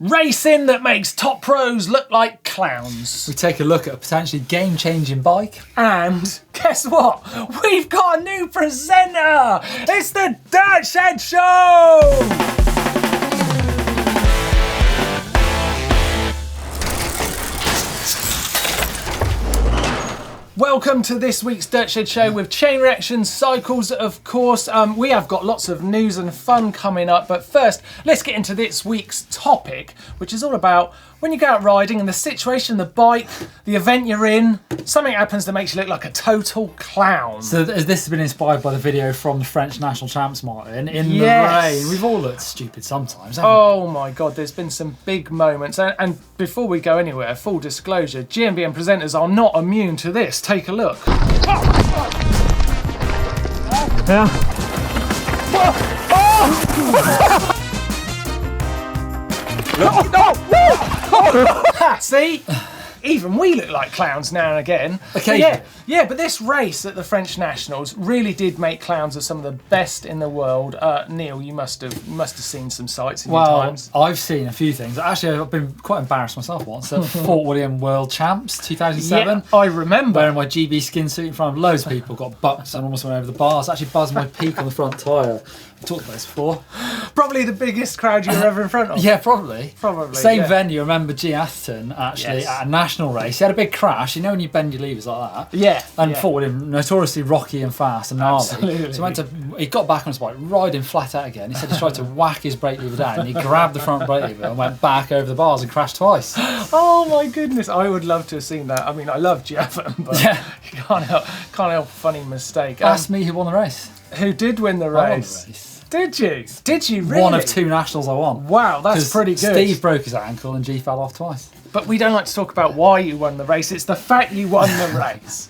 Racing that makes top pros look like clowns. We take a look at a potentially game-changing bike. And guess what? We've got a new presenter! It's the Dirt Shed Show! Welcome to this week's Dirt Shed Show with chain reaction cycles, of course. We have got lots of news and fun coming up, but first, let's get into this week's topic, which is all about when you go out riding and the situation, the bike, the event you're in, something happens that makes you look like a total clown. So this has been inspired by the video from the French national champs, Martyn, in the rain. We've all looked stupid sometimes, haven't we? Oh my God, there's been some big moments. And before we go anywhere, full disclosure, GMBN presenters are not immune to this. Take a look. Yeah. See? Even we look like clowns now and again. Okay. Yeah, but this race at the French Nationals really did make clowns of some of the best in the world. Neil, you must have seen some sights in your times. I've seen a few things. Actually, I've been quite embarrassed myself once at Fort William World Champs 2007. Yeah, I remember. Wearing my GB skin suit in front of loads of people, got bucked and almost went over the bars. Actually buzzed my peak on the front tyre. I've talked about this before. Probably the biggest crowd you were ever in front of. Yeah, probably. Same yeah. venue. I remember G. Atherton actually at a national race. He had a big crash. You know when you bend your levers like that? Yeah. And Fort William, notoriously rocky and fast and gnarly. Absolutely. So he got back on his bike, riding flat out again. He said he tried to whack his brake lever down and he grabbed the front brake lever and went back over the bars and crashed twice. Oh my goodness, I would love to have seen that. I mean, I love G. Atherton, but you can't help a funny mistake. Ask me who won the race. Who did win the race? Did you? Did you really? One of two nationals I won. Wow, that's pretty good. Steve broke his ankle and G fell off twice. But we don't like to talk about why you won the race. It's the fact you won the race.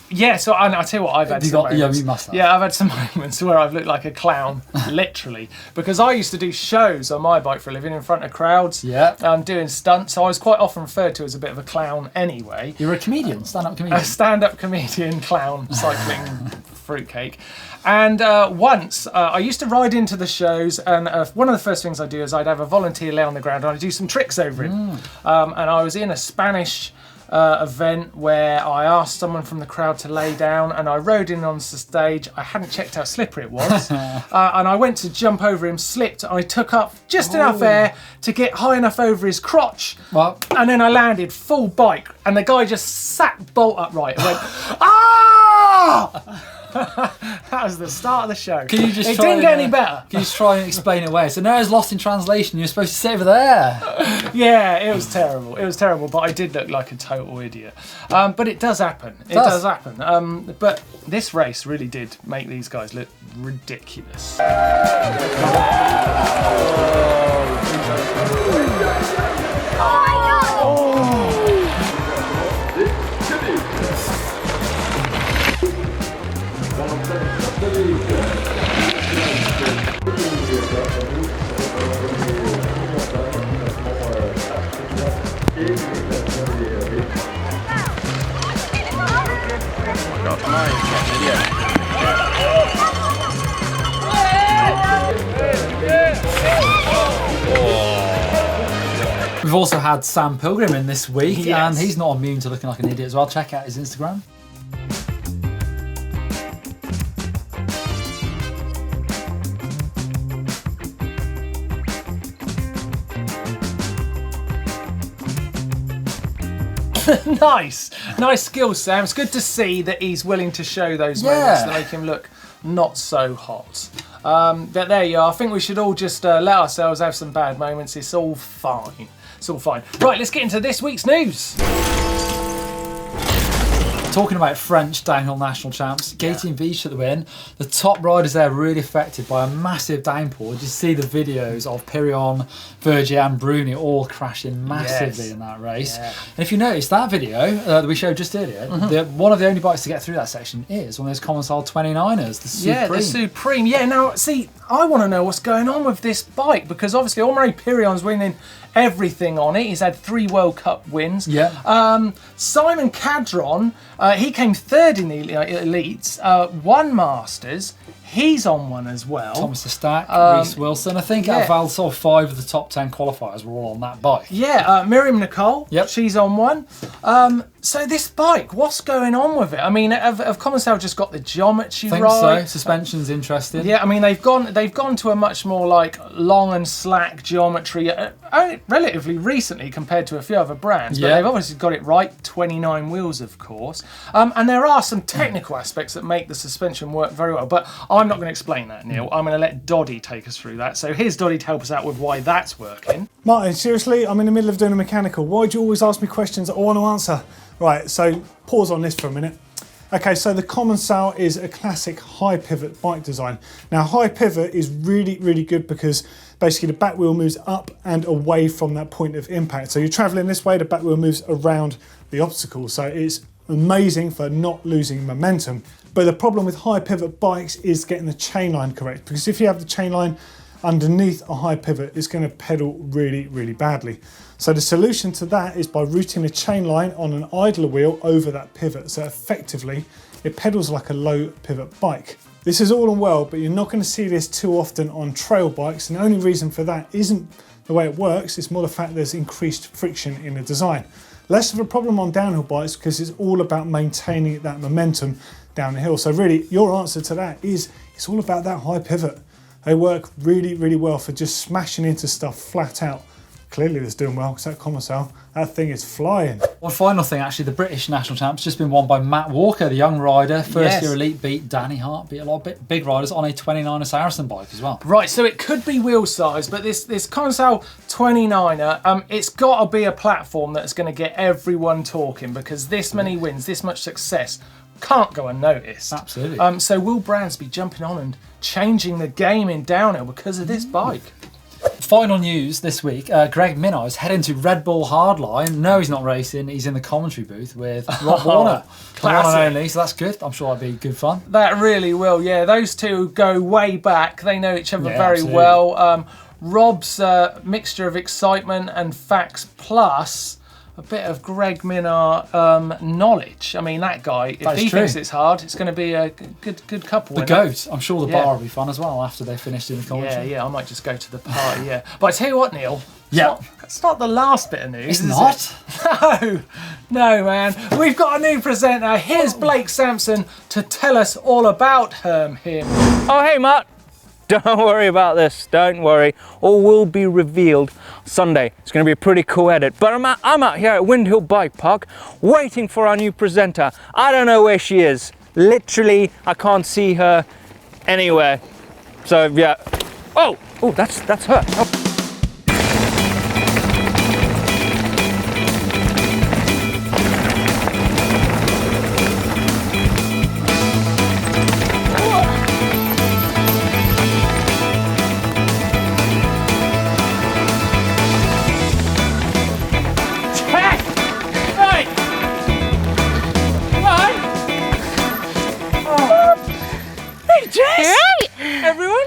Yeah, so I'll tell you what, I've had some moments. Yeah, you must have. Yeah, I've had some moments where I've looked like a clown, literally. Because I used to do shows on my bike for a living in front of crowds. Yeah. Doing stunts, so I was quite often referred to as a bit of a clown anyway. You're a comedian, stand-up comedian. A stand-up comedian, clown, cycling fruitcake. And once, I used to ride into the shows, and one of the first things I'd do is I'd have a volunteer lay on the ground and I'd do some tricks over him. And I was in a Spanish event where I asked someone from the crowd to lay down and I rode in on the stage. I hadn't checked how slippery it was. And I went to jump over him, slipped, and I took up just enough air to get high enough over his crotch. And then I landed full bike and the guy just sat bolt upright and went, ah! That was the start of the show. Can you just it didn't get any better. Can you just try and explain it away? So now it's lost in translation. You're supposed to sit over there. Yeah, it was terrible. It was terrible, but I did look like a total idiot. But it does happen. It does happen. But this race really did make these guys look ridiculous. We've also had Sam Pilgrim in this week, yes. and he's not immune to looking like an idiot as well. Check out his Instagram. Nice skill, Sam. It's good to see that he's willing to show those moments that make him look not so hot. But there you are. I think we should all just let ourselves have some bad moments. It's all fine. It's all fine. Right, let's get into this week's news. Talking about French downhill national champs, Gaty and Beach at the win. The top riders there really affected by a massive downpour. Did you see the videos of Pirion, Vergier and Bruni all crashing massively in that race? Yeah. And if you notice that video that we showed just earlier, one of the only bikes to get through that section is one of those Commencal 29ers, the Supreme. Yeah, the Supreme. Yeah, now, see, I want to know what's going on with this bike because obviously Omri Pirion's winning everything on it. He's had 3 World Cup wins. Yeah. Simon Cadron, he came 3rd in the elites, 1 Masters. He's on one as well. Thomas the Stack, Reece Wilson. I think out of sort of 5 of the top 10 qualifiers were all on that bike. Yeah, Miriam Nicole, Yep. she's on one. So this bike, what's going on with it? I mean, have Commencal just got the geometry I think right? so. Suspension's interesting. Yeah, I mean they've gone to a much more like long and slack geometry only relatively recently compared to a few other brands, but they've obviously got it right. 29 wheels, of course, and there are some technical aspects that make the suspension work very well. But I'm not going to explain that, Neil. I'm going to let Doddy take us through that. So here's Doddy to help us out with why that's working. Martin, seriously, I'm in the middle of doing a mechanical. Why do you always ask me questions that I want to answer? Right, so pause on this for a minute. Okay, so the Commencal is a classic high pivot bike design. Now, high pivot is really, really good because basically the back wheel moves up and away from that point of impact. So you're traveling this way, the back wheel moves around the obstacle. So it's amazing for not losing momentum. But the problem with high pivot bikes is getting the chain line correct, because if you have the chain line underneath a high pivot, it's going to pedal really, really badly. So the solution to that is by routing the chain line on an idler wheel over that pivot. So effectively, it pedals like a low pivot bike. This is all and well, but you're not going to see this too often on trail bikes. And the only reason for that isn't the way it works, it's more the fact there's increased friction in the design. Less of a problem on downhill bikes because it's all about maintaining that momentum down the hill. So really, your answer to that is it's all about that high pivot. They work really, really well for just smashing into stuff flat out. Clearly it's doing well, because that Commencal, that thing is flying. One final thing, actually, the British national champ's just been won by Matt Walker, the young rider. First year elite, beat Danny Hart, beat a lot of big riders on a 29er Saracen bike as well. Right, so it could be wheel size, but this Commencal 29er, it's got to be a platform that's going to get everyone talking, because this many wins, this much success can't go unnoticed. Absolutely. So will brands be jumping on and changing the game in downhill because of this bike? Final news this week, Greg Minnaar is heading to Red Bull Hardline. No, he's not racing, he's in the commentary booth with Rob Warner. The one and only, so that's good. I'm sure that'll be good fun. That really will, yeah. Those two go way back. They know each other very absolutely. well. Rob's mixture of excitement and facts plus a bit of Greg Minnaar knowledge. I mean, that guy, if he thinks it's hard, it's going to be a good couple. The GOAT. I'm sure the bar will be fun as well after they've finished in the commentary. Yeah, I might just go to the party, yeah. But I tell you what, Neil, Yeah. it's not the last bit of news, It's is not? it? No, man. We've got a new presenter. Here's Blake Sampson to tell us all about him. Oh, hey, Matt. Don't worry about this, don't worry. All will be revealed Sunday. It's going to be a pretty cool edit. But I'm out here at Windhill Bike Park waiting for our new presenter. I don't know where she is. Literally, I can't see her anywhere. So, yeah. Oh, that's her. Oh. Everyone?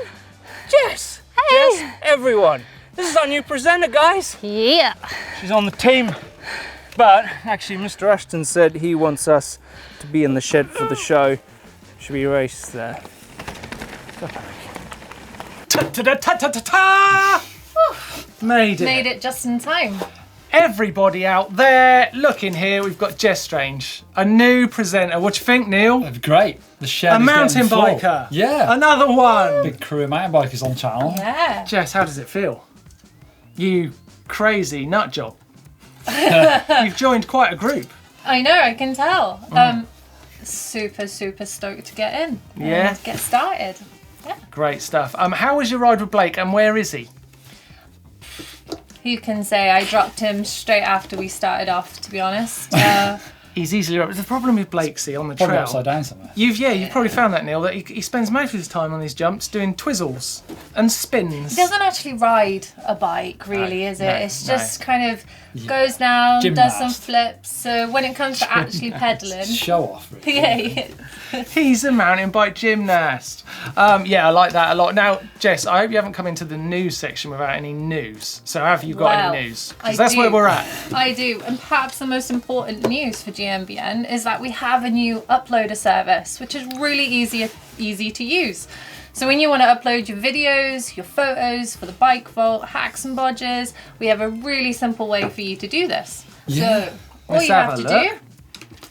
Jess! Hey! Jess, everyone! This is our new presenter, guys! Yeah. She's on the team. But, actually, Mr. Ashton said he wants us to be in the shed for the show. Should we race there? Ta-ta-ta-ta-ta-ta! Made it. Made it just in time. Everybody out there, look in here, we've got Jess Strange, a new presenter. What do you think, Neil? Great. The shed A is mountain getting full. biker. Yeah. Another one. Big crew of mountain bikers on channel. Yeah. Jess, how does it feel? You crazy nut job. You've joined quite a group. I know, I can tell. Super stoked to get in. Yeah. And get started. Yeah. Great stuff. How was your ride with Blake and where is he? You can say I dropped him straight after we started off, to be honest. He's easily up. The problem with Blake, see, on the Probably trail. upside down somewhere. You've probably found that, Neil, that he spends most of his time on these jumps doing twizzles and spins. He doesn't actually ride a bike, really, is it? no, It's just kind of goes down, Gymnast. does some flips. So when it comes to actually pedaling, Show off, really. yeah, He's a mountain bike gymnast. Yeah, I like that a lot. Now, Jess, I hope you haven't come into the news section without any news. So have you got Well, any news? I Because that's do. where we're at. I do. And perhaps the most important news for GMBN is that we have a new uploader service, which is really easy to use. So when you want to upload your videos, your photos for the bike vault, hacks and bodges, we have a really simple way for you to do this. Yeah. So all Let's you have have a to look.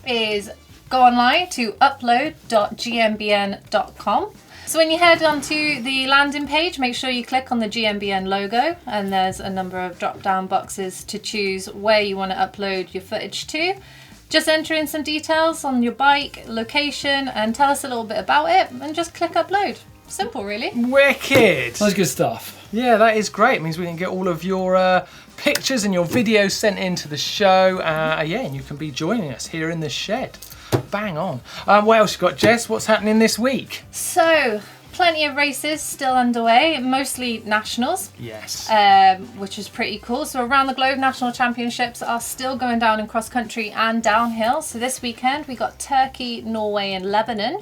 do is go online to upload.gmbn.com. So when you head onto the landing page, make sure you click on the GMBN logo, and there's a number of drop-down boxes to choose where you want to upload your footage to. Just enter in some details on your bike, location, and tell us a little bit about it, and just click upload. Simple, really. Wicked. That's good stuff. Yeah, that is great. It means we can get all of your pictures and your videos sent into the show. Yeah, and you can be joining us here in the shed. Bang on. What else you got, Jess? What's happening this week? So, plenty of races still underway, mostly nationals. Yes. Which is pretty cool. So around the globe, national championships are still going down in cross country and downhill. So this weekend we got Turkey, Norway and Lebanon,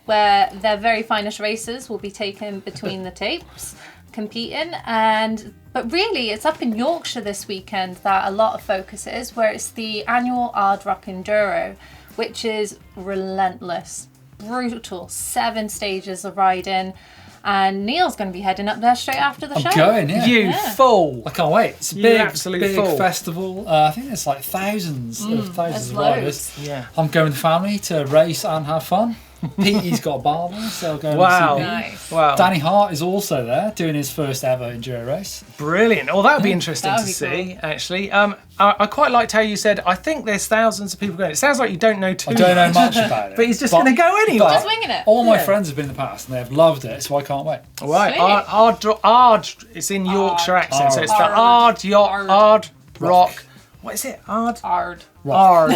where their very finest racers will be taken between the tapes, competing. But really it's up in Yorkshire this weekend that a lot of focus is, where it's the annual Ard Rock Enduro, which is relentless. Brutal, 7 stages of riding, and Neil's going to be heading up there straight after the show. I'm going, yeah. You fool. I can't wait. It's a You big, absolute big fool. festival. I think there's like thousands there's of riders. loads. Yeah. I'm going with the family to race and have fun. Petey's got a barber, so I'll go and Wow. see Pete. Nice. Wow. Danny Hart is also there doing his first ever enduro race. Brilliant. Well, that would be interesting That to would be see, actually. I quite liked how you said, I think there's thousands of people going. It sounds like you don't know too I don't know much about it. But he's just going to go anyway. Just winging it. All my Yeah. friends have been in the past and they've loved it, so I can't wait. Right, Sweet. Ard, it's in Yorkshire accent, so it's the Ard Rock. What is it? Ard Hard. Rock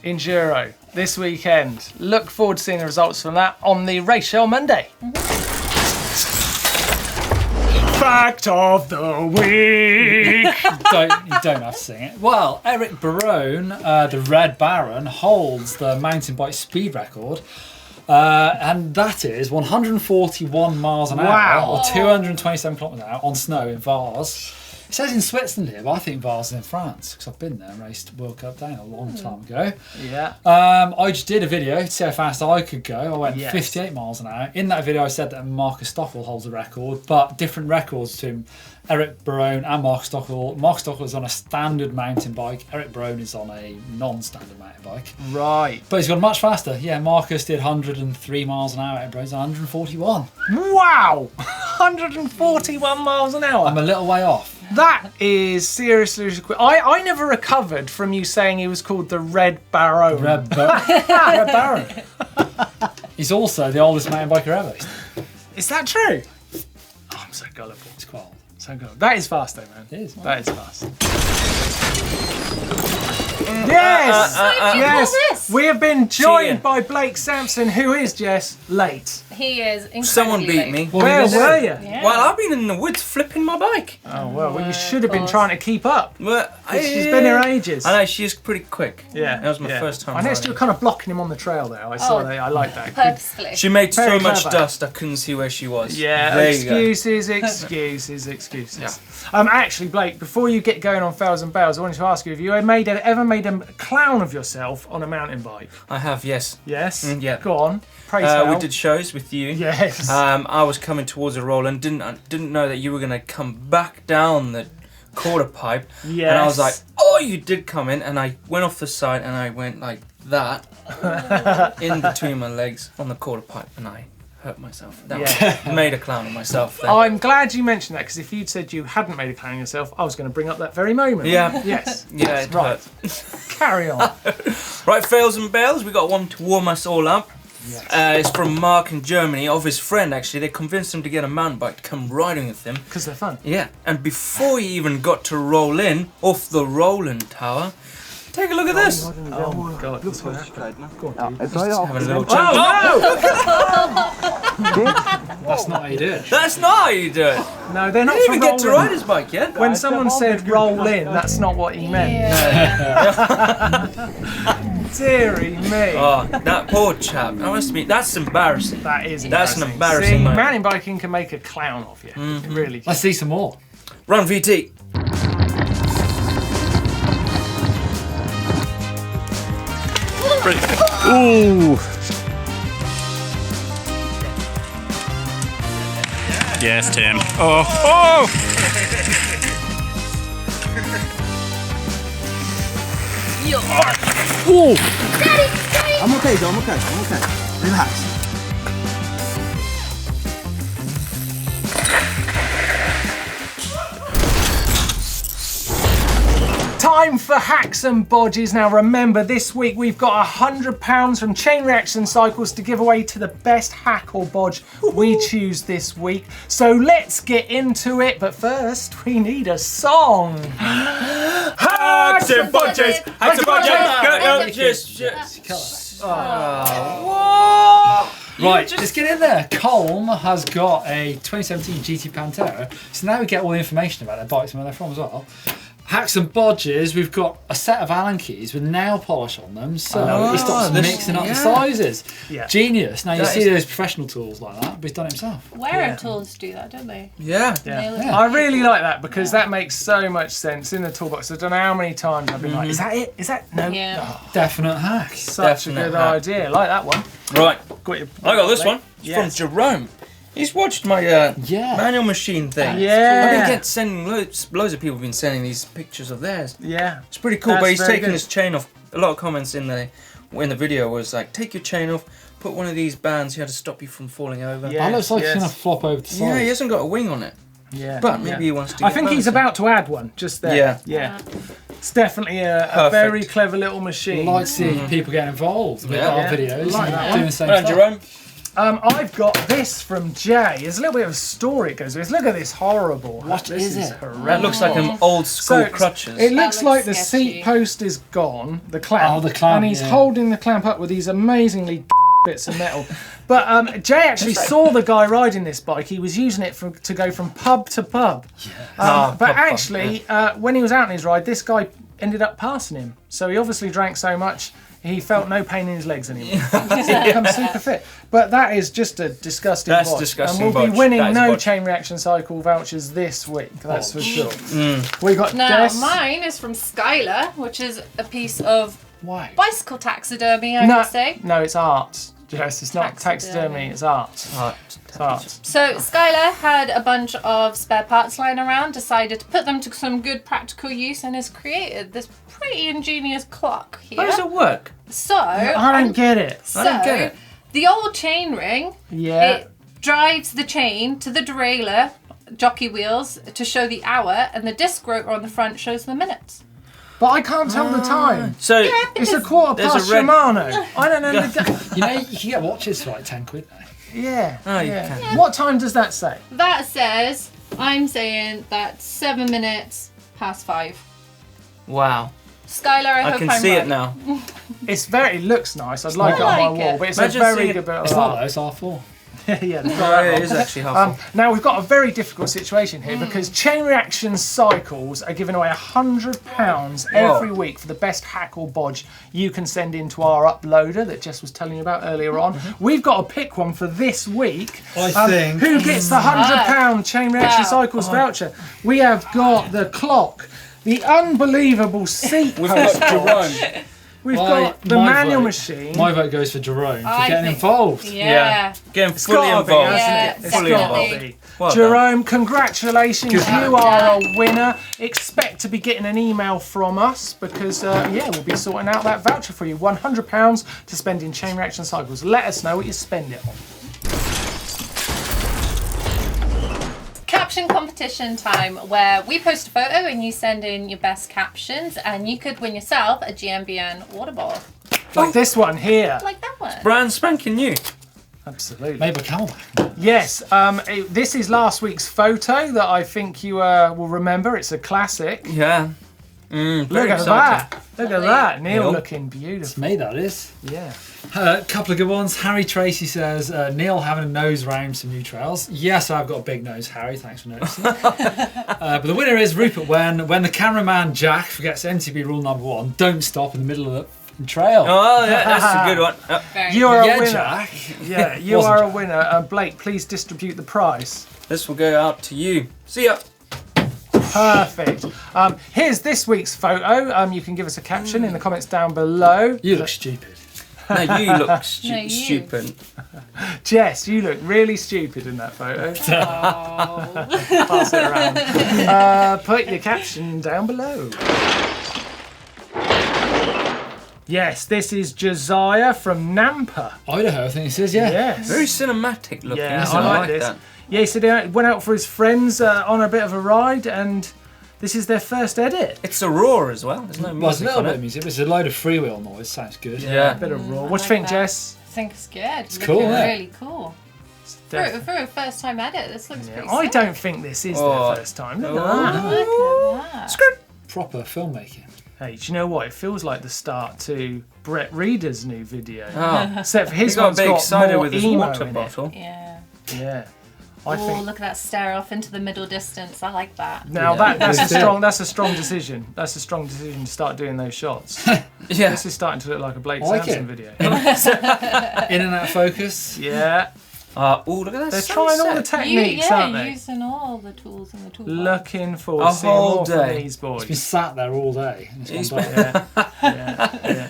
Enduro this weekend. Look forward to seeing the results from that on the Race Show on Monday. Fact of the week. You don't have to sing it. Well, Eric Barone, the Red Baron, holds the mountain bike speed record. And that is 141 miles an hour, Wow. or 227 kilometres an hour on snow in Vars. It says in Switzerland here, but I think Vars is in France because I've been there and raced World Cup down a long time ago. Yeah. I just did a video to see how fast I could go. I went Yes. 58 miles an hour. In that video, I said that Marcus Stockwell holds the record, but different records between Eric Barone and Marcus Stockwell. Marcus Stockwell is on a standard mountain bike. Eric Barone is on a non-standard mountain bike. Right. But he's gone much faster. Yeah, Marcus did 103 miles an hour. Eric Barone's 141. Wow. 141 miles an hour. I'm a little way off. That is seriously quick. I never recovered from you saying he was called the Red Baron. Red Baron. He's also the oldest mountain biker ever. Is that true? Oh, I'm so gullible. It's quite old. So gullible. That is fast though, man. It is. That is fast. Yes! Yes! this? We have been joined Cheating. by Blake Sampson, who is, Jess, late. He is incredibly Someone beat late. me. What Where have you been were doing? you? Yeah. Well, I've been in the woods flipping my bike. Oh, well, you should have been course. trying to keep up. Well, She's been here ages. I know, she is pretty quick. Yeah. That was my yeah. first time I noticed riding. you were kind of blocking him on the trail there. I saw that. I like that. Good. Purposefully. She made Very so much clever. dust I couldn't see where she was. Yeah, There you go. excuses. Actually, Blake, before you get going on fails and bails, I wanted to ask you, have you ever made a clown of yourself on a mountain bike? I have, yes. Yes? Yeah. Go on. Pray tell. We did shows with you. Yes. I was coming towards a roll and didn't know that you were going to come back down the quarter pipe. Yes. And I was like, oh, you did come in. And I went off the side and I went like that in between my legs on the quarter pipe and I hurt myself. I made a clown of myself there. I'm glad you mentioned that, because if you'd said you hadn't made a clown of yourself, I was going to bring up that very moment. Yeah. Yes. Yeah, it Right. hurt. Carry on. Right, fails and bails. We got one to warm us all up. Yes. It's from Mark in Germany, of his friend actually. They convinced him to get a mountain bike to come riding with him. Because they're fun. Yeah, and before he even got to roll in off the rolling tower, take a look at this. Oh my god. What's going to happen? Go on, dude. Having a little chat. That's not how you do it. That's not how you do it. No, they're not He for didn't even get to rolling. ride his bike yet. When someone said roll in, that's not what he meant. Deary me. Oh, that poor chap. That must be. That's embarrassing. That is That's an embarrassing. embarrassing See, moment. mountain biking can make a clown of you. It really can. Let's see some more. Run VT. Ooh. Yes, Tim. Oh, oh! Oh! I'm okay, Joe. I'm okay. Relax. Time for hacks and bodges. Now remember, this week we've got £100 from Chain Reaction Cycles to give away to the best hack or bodge we choose this week. So let's get into it, but first we need a song. Hacks and bodges! Hacks and bodges! Right, let's get in there. Colm has got a 2017 GT Pantera, so now we get all the information about their bikes and where they're from as well. Hacks and bodges, we've got a set of Allen keys with nail polish on them, so he stops mixing up the sizes. Yeah. Genius. Now you see those professional tools like that, but he's done it himself. Wearing tools do that, don't they? Yeah. I really like that because that makes so much sense in the toolbox. I don't know how many times I've been like, is that it? Is that? No. Yeah. Definite hack. Such a good idea. Like that one. Right. Got your I got this one. It's Yes. from Jerome. He's watched my manual machine thing. Yeah. I've been sending loads of people have been sending these pictures of theirs. Yeah. It's pretty cool, That's but he's very taking good. his chain off. A lot of comments in the video was like, take your chain off, put one of these bands here to stop you from falling over. Yeah. That looks like Yes. it's going to flop over the side. Yeah, he hasn't got a wing on it. Yeah. But maybe he wants to I get think he's bonus. about to add one just there. Yeah. Yeah. It's definitely a Perfect. very clever little machine. Like seeing people get involved with our Yeah. videos Like and that doing one. the same Well stuff. done, Jerome. I've got this from Jay. There's a little bit of a story it goes with. Look at this horrible. What this is it? horrendous. That looks like an old school So crutches. it looks That like looks the sketchy. seat post is gone, the clamp, Oh, the clamp, and he's yeah. holding the clamp up with these amazingly bits of metal. But Jay actually saw the guy riding this bike. He was using it to go from pub to pub. But pub, actually, when he was out on his ride, this guy ended up passing him. So he obviously drank so much, he felt no pain in his legs anymore. He's become super fit. But that is just a disgusting That's bodge. disgusting And we'll be bodge. winning That is a no bodge. Chain Reaction Cycle vouchers this week, that's for sure. Mm. We got Now, Des. mine is from Skylar, which is a piece of Why? bicycle taxidermy, I No, would say. no, it's art. Jess, it's not taxidermy, it's art. It's art. So Skylar had a bunch of spare parts lying around, decided to put them to some good practical use, and has created this pretty ingenious clock here. How does it work? So I don't get it. So, I don't get it. the old chain ring, Yeah. it drives the chain to the derailleur jockey wheels to show the hour, and the disc rotor on the front shows the minutes. But I can't tell the time. So It's a quarter There's past a red- Shimano. I don't know. You know, you can get watches for like 10 quid now. Yeah. Oh, you yeah. can. What time does that say? That says, I'm saying that's 7 minutes past 5. wow, Skylar, I I hope can I'm see right. it now. It looks nice. I'd like it I on my like wall, it. but it's Imagine a very seeing good bit of It's not art. though, it's R4. Yeah, the Oh, it is actually half. Now we've got a very difficult situation here because Chain Reaction Cycles are giving away £100 every week for the best hack or bodge you can send into our uploader that Jess was telling you about earlier on. We've got to pick one for this week. I think. Who gets the £100 Chain Reaction Cycles voucher? We have got the clock, the unbelievable seat We've got post bodge. Jerome. We've My- got the my manual vote- machine. My vote goes for Jerome for I getting think- involved. Yeah. Getting It's fully gotta be, involved. hasn't Yeah, it? It's fully gotta definitely. be. Well done. Jerome, congratulations. Good You man. are a winner. Expect to be getting an email from us because, we'll be sorting out that voucher for you. £100 to spend in Chain Reaction Cycles. Let us know what you spend it on. Caption competition time, where we post a photo and you send in your best captions, and you could win yourself a GMBN water bottle. Like this one here. Like that one. Brand spanking new. Absolutely. Made by Camelback. Yes, this is last week's photo that I think you will remember. It's a classic. Yeah. Look Very at exciting. that. Look at that. Neil Neil. looking It's beautiful. me, that is. Yeah. A couple of good ones. Harry Tracy says, Neil having a nose round some new trails. Yes, I've got a big nose, Harry. Thanks for noticing. But the winner is Rupert when the cameraman Jack forgets MTB rule number 1, don't stop in the middle of the trail. Oh, yeah, that's a good one. Very You are yeah, a winner. Jack. Yeah, you Wasn't are a Jack. winner. Blake, please distribute the prize. This will go out to you. See ya. Perfect. Here's this week's photo. You can give us a caption in the comments down below. You look stupid. No, you look No, you. stupid. Jess, you look really stupid in that photo. Oh. Pass it around. Put your caption down below. Yes, this is Josiah from Nampa. Idaho, I think this is, yeah. Yes. Very cinematic looking. Yeah, isn't I it? like this. that. Yeah, so they went out for his friends on a bit of a ride, and this is their first edit. It's a raw as well. There's no Well, it's a music little on bit it. of music, but it's a load of freewheel noise. Sounds good. Yeah. A bit of raw. I What do you think, that. Jess? I think it's good. It's cool, looking isn't it? really cool. For a first time edit, this looks pretty I sick. don't think this is Oh. their first time. Look at Oh. that. Look at that. Proper filmmaking. Hey, do you know what? It feels like the start to Brett Reader's new video. Oh. Except for He his got a one's bit got excited more with his emo water in it. bottle. Yeah. Yeah. I Oh, think look at that stare off into the middle distance. I like that. now Yeah. that's a Let's do it. that's a strong decision. That's a strong decision to start doing those shots. Yeah. This is starting to look like a Blake I like Sampson it. video. In and out of focus. Yeah. Oh, look at that. They're trying all the sunset. techniques, aren't they? Using all the tools in the toolbox. Looking forward A to seeing whole more from day. these It's been boys. sat there all day. And He's it's gone dark. Yeah.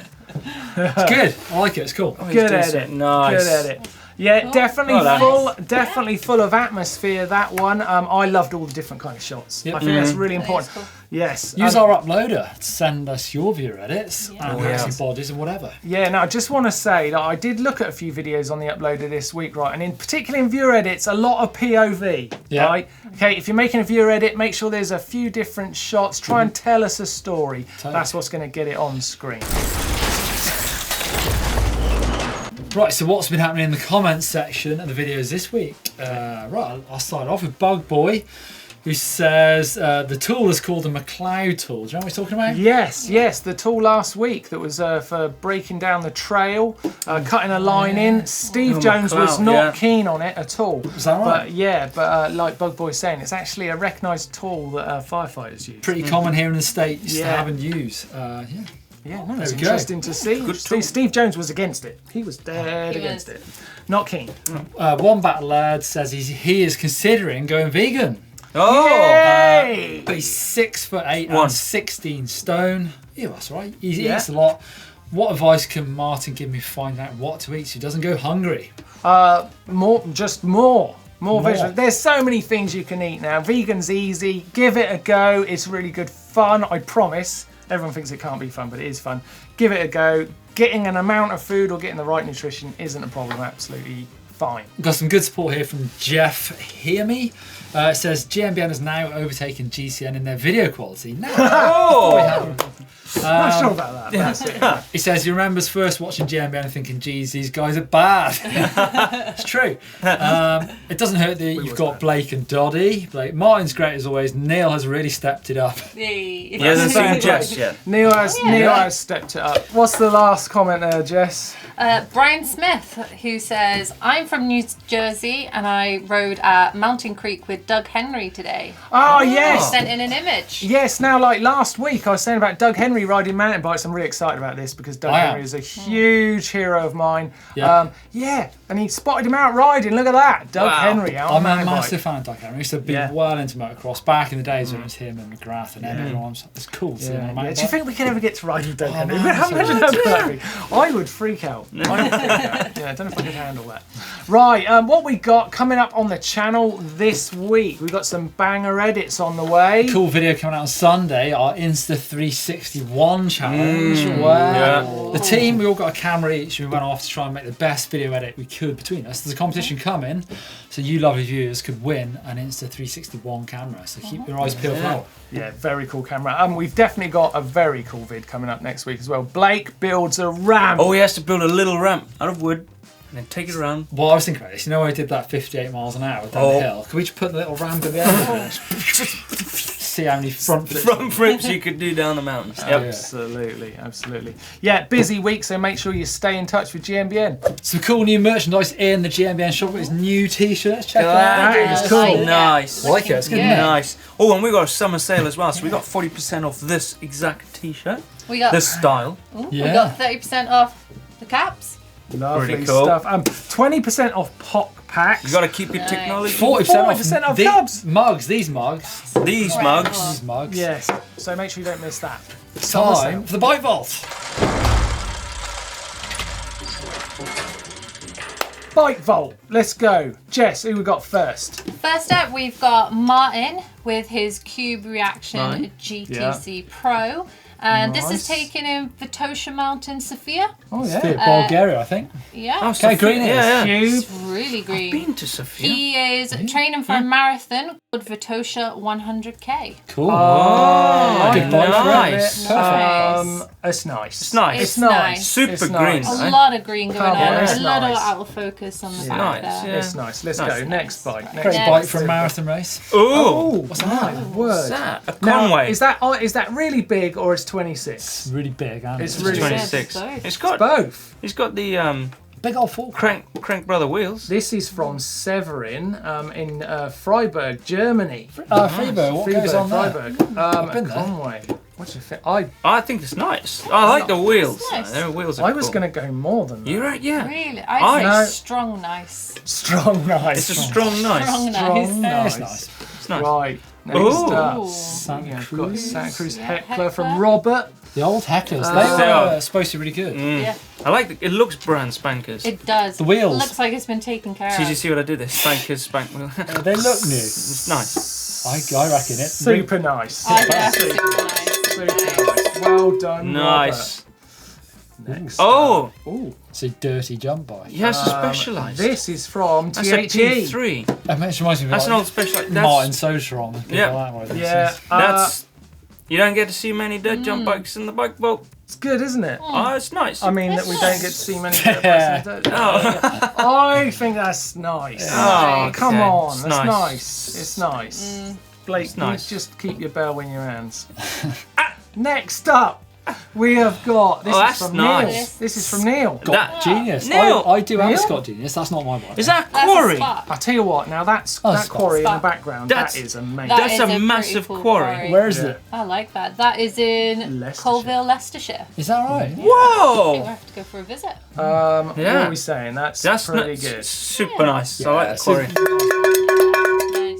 It's good. I like it. It's cool. Oh, he's Good doing edit. something Nice. Good edit. Yeah, Cool. definitely Well done. definitely full of atmosphere. That one. I loved all the different kind of shots. Yep. I think that's really That is important. cool. Yes. Use our uploader to send us your viewer edits Yeah. and Oh, yeah. racing bodies and whatever. Yeah, no, I just want to say that I did look at a few videos on the uploader this week, right? And in particular in viewer edits, a lot of POV, Yeah. right? Okay, if you're making a viewer edit, make sure there's a few different shots. Try and tell us a story. Totally. That's what's going to get it on screen. Right, so what's been happening in the comments section of the videos this week? Right, I'll start off with Bug Boy, who says the tool is called the McLeod tool. Do you know what he's talking about? Yes, the tool last week that was for breaking down the trail, cutting a line in. Steve Oh, Jones was McLeod, not yeah. keen on it at all. Is that right? But like Bug Boy's saying, it's actually a recognised tool that firefighters use. Pretty common here in the States to Yeah. have and use. Yeah. Yeah, no, it's There we go. interesting to see. Good tool. Steve Jones was against it. He was dead He against was. it. Not keen. Wombat Lad says he is considering going vegan. Oh. Yay! But he's 6'8" One. and 16 stone. Yeah, that's right. He Yeah. eats a lot. What advice can Martyn give me finding out what to eat so he doesn't go hungry? More vegetables. There's so many things you can eat now. Vegan's easy. Give it a go. It's really good fun. I promise. Everyone thinks it can't be fun, but it is fun. Give it a go. Getting an amount of food or getting the right nutrition isn't a problem. Absolutely fine. Got some good support here from Jeff Hear Me. It says GMBN has now overtaken GCN in their video quality. No, Oh. Not sure about that. That's it. he says he remembers first watching GMBN and thinking, geez, these guys are bad. It's true. It doesn't hurt that you've got Blake and Doddy. Martyn's great as always. Neil has really stepped it up. Yay. He hasn't Thank seen you. Jess yet. Neil has stepped it up. What's the last comment there, Jess? Brian Smith, who says, I'm from New Jersey and I rode at Mountain Creek with Doug Henry today. Oh, yes. Sent in an image. Yes, now like last week I was saying about Doug Henry riding mountain bikes. I'm really excited about this because Doug I am. Henry is a huge hero of mine. Yeah. And he spotted him out riding. Look at that. Doug Wow. Henry out on I'm a a mountain massive bike. fan of Doug Henry. I used to be Yeah. well into motocross back in the days when it was him and McGrath and everyone. It's cool to see him on a Yeah. mountain Do you bike. think we could ever get to riding Doug Henry? man, Imagine that. I would freak out. Yeah, I don't know if I could handle that. Right, what we got coming up on the channel this week? We've got some banger edits on the way. Cool video coming out on Sunday, our Insta 361 challenge. Wow. Yeah. The team, we all got a camera each and we went off to try and make the best video edit we could between us. There's a competition coming, so you lovely viewers could win an Insta 361 camera. So keep your eyes peeled for that. Yeah, very cool camera. We've definitely got a very cool vid coming up next week as well. Blake builds a ramp. Oh, he has to build a little ramp out of wood and then take it around. Well, I was thinking about this. You know, when I did that 58 miles an hour down the hill. Could we just put the little ramp at the end? See how many front flips. Front flips you could do down the mountains. Yep. Absolutely, absolutely. Yeah, busy week, so make sure you stay in touch with GMBN. Some cool new merchandise in the GMBN shop with his new t-shirts. Check it out. That is cool. Nice. I like it. It's good. Yeah. Nice. Oh, and we got a summer sale as well, so we got 40% off this exact t-shirt, We got, this style. we Yeah. got 30% off the caps. Lovely Pretty cool. stuff. 20% off POC packs. You got to keep your Nice. technology. 40% off the Cubs. Mugs. These mugs. These mugs. These mugs. Yes, so make sure you don't miss that. Summer Time sale. for the bike vault. Bike Vault. Let's go. Jess, who we got first? First up, we've got Martyn with his Cube Reaction Right. GTC Pro. And this Nice. is taken in Vitosha Mountain, Sofia. Oh, Bit of Bulgaria, I think. Yeah. Oh, Okay, green it is. Yeah, yeah. Cube. It's really green. Been to Sofia. He is training for a marathon called Vitosha 100K. Cool. Oh, Good bike for it. nice. Nice. It's nice. It's nice. It's nice. Super It's green. nice. A though. lot of green going Come on. on, A it's lot of nice. out of focus on the back Nice, there. yeah. It's nice. Let's Nice. go. Next bike. Great Next Next. bike for a marathon race. Ooh. What's that? Word. What's that? A Now, Conway. is that really big or is 26? It's really big, and It's it's really really 26. both. It's got. Both. He's got the big old fork. crank brother wheels. This is from Severin in Freiburg, Germany. Freebo, what goes on there? Freiburg. I've been there. Conway. What do you think? I think it's nice. I like the wheels. nice. Their wheels are I was cool. going to go more than that. You're right. Yeah. Really? I- I'd No. say strong nice. Strong, nice. It's a strong, nice. Strong Strong, nice. It's nice. It's nice. Right. Next Ooh. up. Ooh. Santa Yeah, I've got Cruz. Santa Cruz Yeah, Heckler from Heckler. Robert. The old hecklers. So- They were supposed to be really good. Yeah, I like it looks brand spankers. it does. The wheels. Looks like it's been taken care Did you of. see what I did there? Spankers, spank wheel. They look new. It's nice. I reckon it. Super nice. Oh, yeah, Super super nice. nice. Well done, Nice. Robert. Next. Oh, Ooh. It's a dirty jump bike. he has to specialise. This is from That's a THE. T3. That reminds me of That's an like old specialised. Martyn That's, so strong. Yeah. Yeah, that's. You don't get to see many dirt jump bikes in the bike vault. it's good, isn't it? Oh, it's nice. I mean, that we don't get to see many dirt bikes in the dirt. oh, I think that's nice. Oh, Come okay. on, It's that's nice. nice. It's nice. Blake, It's nice. you just keep your bell in your hands. Next up, we have got. This Oh, is that's from nice. Neil. This is from Neil. that Genius. Neil. I do have a Neil? Scott Genius. That's not my bike. is that That's quarry? a spot. I tell you what, now that's Oh, that Spot. quarry in the Spot. background. That's- That is amazing. That That's is a pretty massive cool quarry. Where is Yeah. it? I like that. That is in Leicestershire. Colville, Leicestershire. Is that right? I think we'll Whoa, have to go for a visit. What Yeah. are we saying? That's that's pretty not, good. super nice. I like the quarry. Nice.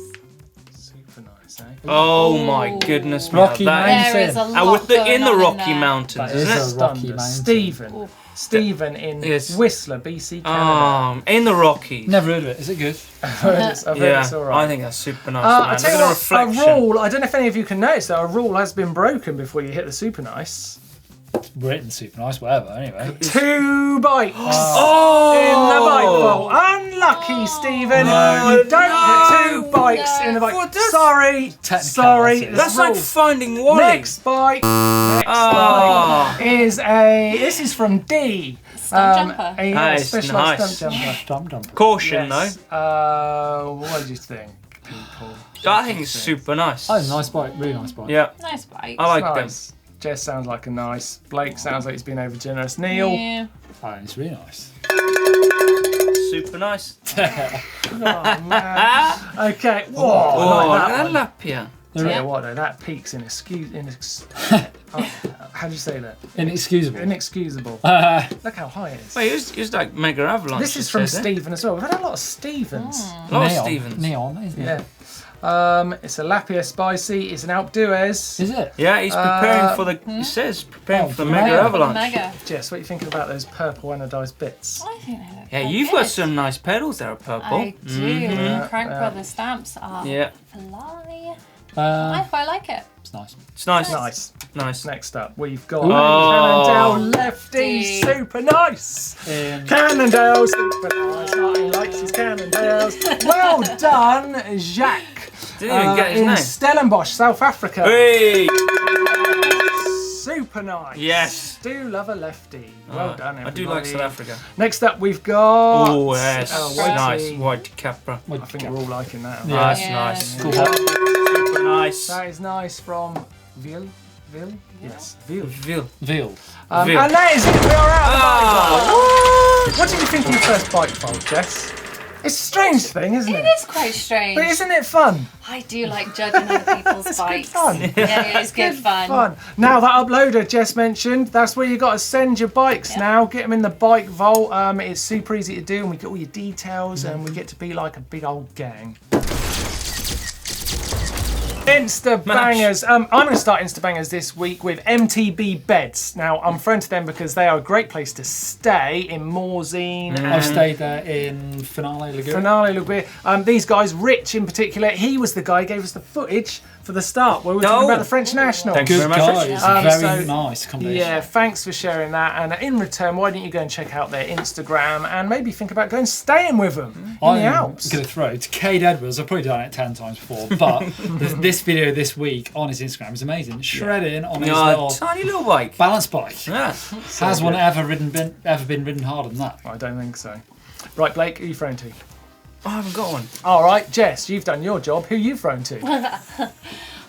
Super nice, eh? Oh my goodness, me. Rocky that Mountain. There is a is, lot with the going in the on Rocky there. Mountains, That isn't is it? a Rocky Thunder. Mountain. Stephen in Yes. Whistler, BC, Canada. In the Rockies. Never heard of it. Is it good? I've heard it's Yeah, all right. I think that's super nice. I man. tell Look you at the what, a reflection. rule, I don't know if any of you can notice that a rule has been broken before you hit the super nice. Written super nice, whatever. Anyway. 2 bikes Oh, in the bike vault. Unlucky, Stephen. You don't get 2 bikes in the bike. What, that's- Sorry, sorry. Technicalities. That's the like rules. Finding Wally. Next bike. Next bike is a. This is from D. Stunt jumper. A Nice, specialised nice. stunt jumper. Dump dump. Caution Yes. What do you think, people? though. I think it's super nice. Oh, nice bike. Really nice bike. Yeah, Nice bike. I like them. Nice. Jess sounds like a nice. Blake sounds like he's been over generous. Neil. Yeah. Oh, it's really nice. Super nice. Oh, man. Okay. Whoa. Oh, I look like at that that one. lap here. Tell Yeah. you what, though, that peak's how do you say that? Inexcusable. Inexcusable. Look how high it is. Wait, it was like Mega Avalanche. This is it from says, eh? Stephen as well. We've had a lot of Stephens. A lot of Neon. Stevens. Neon, isn't it? Yeah. It's a Lapia Spicy. It's an Alpe d'Huez. Is it? Yeah, he's preparing for the. It says preparing for the Mega Mega. Avalanche. Mega. Jess, what are you thinking about those purple anodized bits? I think they look Yeah, quite you've got good. some nice pedals there, purple. I do. Crank Brother stamps are Yeah, fly. Uh, I quite like it. it's nice. it's nice. Nice. Nice. Next up, we've got Ooh. Cannondale Lefty. Super nice. Um, Cannondale, super nice. Martin likes his Cannondales. Well done, Jacques. Didn't even get his in name. Stellenbosch, South Africa. Hey! Super nice. Yes. Do love a lefty. Well done, everybody. I do like South Africa. Next up, we've got. Oh, yes. Whitey. Nice. White Capra. I think we're all liking that. Yeah. That's Yeah. nice. Cool. Super nice. That is nice from Ville. Yes, Ville. Vil. Veal. Ville. And that is it. We are out of the bike Oh, vault. What did you think of your first bike vault, Jess? It's a strange thing, isn't It it? is quite strange. But isn't it fun? I do like judging other people's bikes. fun. Yeah, it is good fun. Now that uploader Jess mentioned, that's where you got to send your bikes now. Get them in the bike vault. It's super easy to do, and we get all your details, and we get to be like a big old gang. Insta bangers. I'm going to start Insta bangers this week with MTB Beds. Now, I'm referring to them because they are a great place to stay in Morzine. I've stayed there in Finale Lagoon. These guys, Rich in particular, he was the guy who gave us the footage for the start where we were talking about the French national. Thank you Good very much. guys. Very nice combination. Yeah, thanks for sharing that. And in return, why don't you go and check out their Instagram and maybe think about going staying with them in the Alps? I'm going to throw to Cade Edwards. I've probably done it 10 times before, but this video this week on his Instagram is amazing. Shredding on his little tiny little bike. balance bike. Yeah. Has one ever been ridden harder than that? I don't think so. Right, Blake, who are you thrown to? I haven't got one. All right, Jess, you've done your job. Who are you thrown to?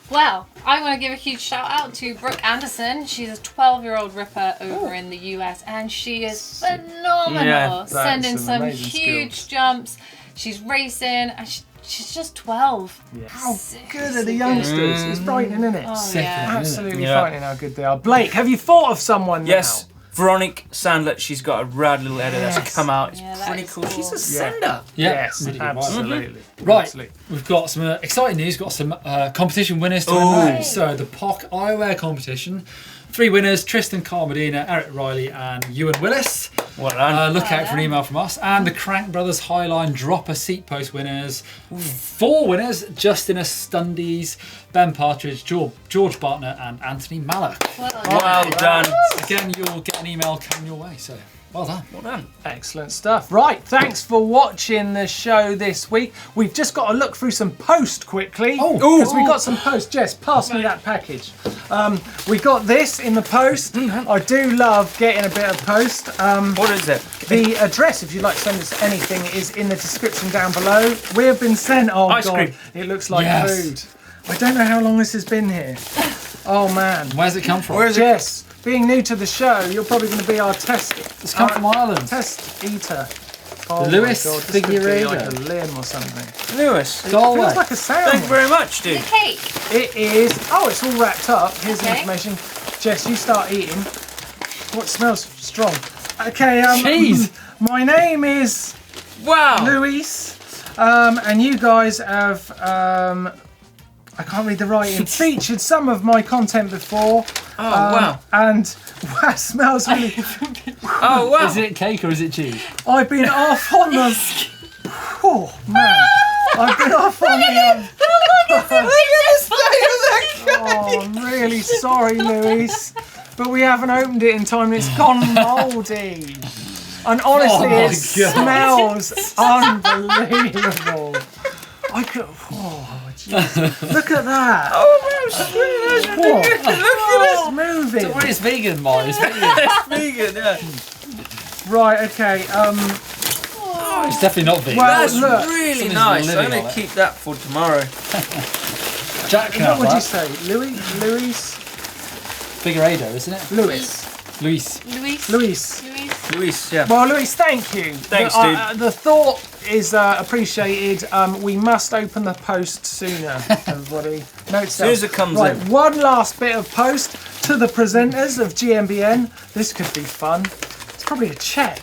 Well, I want to give a huge shout out to Brooke Anderson. She's a 12-year-old ripper over in the US, and she is phenomenal. Yeah, sending some some amazing huge skills. jumps. She's racing, and she's just 12. Yeah. How good are the youngsters? It's frightening, isn't it? Oh, Sickening, yeah. Absolutely Yeah. frightening how good they are. Blake, have you thought of someone Yes. now? Veronique Sandlet, she's got a rad little edit that's come out. It's Yeah, that pretty is cool. cool. She's a sender. Yeah, Yes, really good vibe. absolutely. Right, Absolutely. we've got some exciting news. Got some competition winners to Ooh. announce. So the POC eyewear competition, 3 winners: Tristan Carmodina, Eric Riley, and Ewan Willis. Well done. Look out for an email from us. And the Crank Brothers Highline Dropper Seat Post winners, 4 winners: Justina Stundies, Ben Partridge, George Bartner, and Anthony Mallock. Well done. Again, you'll get an email coming your way. So well done. Well done. Excellent stuff. Right, thanks for watching the show this week. We've just got to look through some post quickly. Because we got some post. Jess, pass me that package. We got this in the post. I do love getting a bit of post. What is it? The address, if you'd like to send us anything, is in the description down below. We have been sent, Ice God, cream. it looks like Yes. food. I don't know how long this has been here. Oh man. Where's it come from? Where's it? Jess, being new to the show, you're probably going to be our test. It's come from Ireland. Test eater. Oh Lewis my God, this could be Figueiredo. like a limb or something. Lewis. It Galway. feels like a sandwich. Thank you very much, dude. The cake. It is. Oh, it's all wrapped up. Here's the Okay. information. Jess, you start eating. What smells strong? Okay. Cheese. My name is Wow. Luis, and you guys have. I can't read the writing. Featured some of my content before. Oh, wow. And wow, smells really. Oh, wow. Is it cake or is it cheese? I've been off on the. Oh man, I've been off on the. Oh, I'm really sorry, Luis, but we haven't opened it in time and it's gone mouldy. And honestly, Oh my it God. smells unbelievable. I could. Oh, jeez. Look at that. Oh, man. What? It's moving. Well, it's vegan, Mark. It's vegan. It's vegan, yeah. Right. Okay. It's definitely not vegan. Well, That's look, really something's nice. living I'm going on to it. keep that for tomorrow. Jack can What have would you that. say, Luis? Figueiredo, isn't it? Luis. Luis. Luis, yeah. Well, Luis, thank you. Thanks, the, dude. the thought is appreciated. We must open the post sooner, everybody. Note as soon as it comes right, in. one last bit of post to the presenters of GMBN. This could be fun. It's probably a check.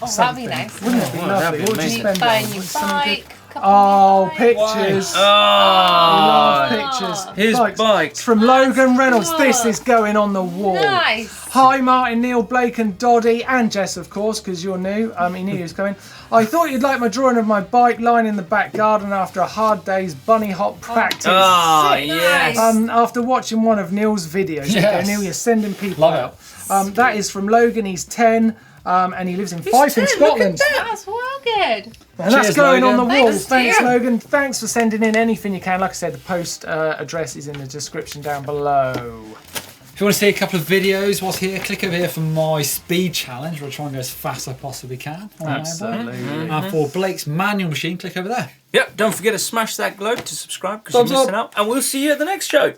Oh, Something. that'd be nice. Wouldn't it be Oh, lovely? that'd be What would you amazing. spend Buying on? new What's something good? bike. Oh, pictures. Oh, Love pictures. his bike. It's from Logan Reynolds. This is going on the wall. Nice. Hi, Martin, Neil, Blake, and Doddy, and Jess, of course, because you're new. He knew he was coming. I thought you'd like my drawing of my bike lying in the back garden after a hard day's bunny hop practice. Oh, Sick, yes. nice. After watching one of Neil's videos. Yes. Okay, Neil, you're sending people Love out. That is from Logan. He's 10. And he lives in Fife in Scotland. That's well good. And that's Cheers, going Logan. on the wall. Thanks, Thanks, dear. Logan. Thanks for sending in anything you can. Like I said, the post address is in the description down below. If you want to see a couple of videos whilst here, click over here for my speed challenge, where I try and go as fast as I possibly can. on my Absolutely. iPad. And for Blake's manual machine, click over there. Yep, don't forget to smash that globe to subscribe because Thumbs you're missing up. out. And we'll see you at the next show.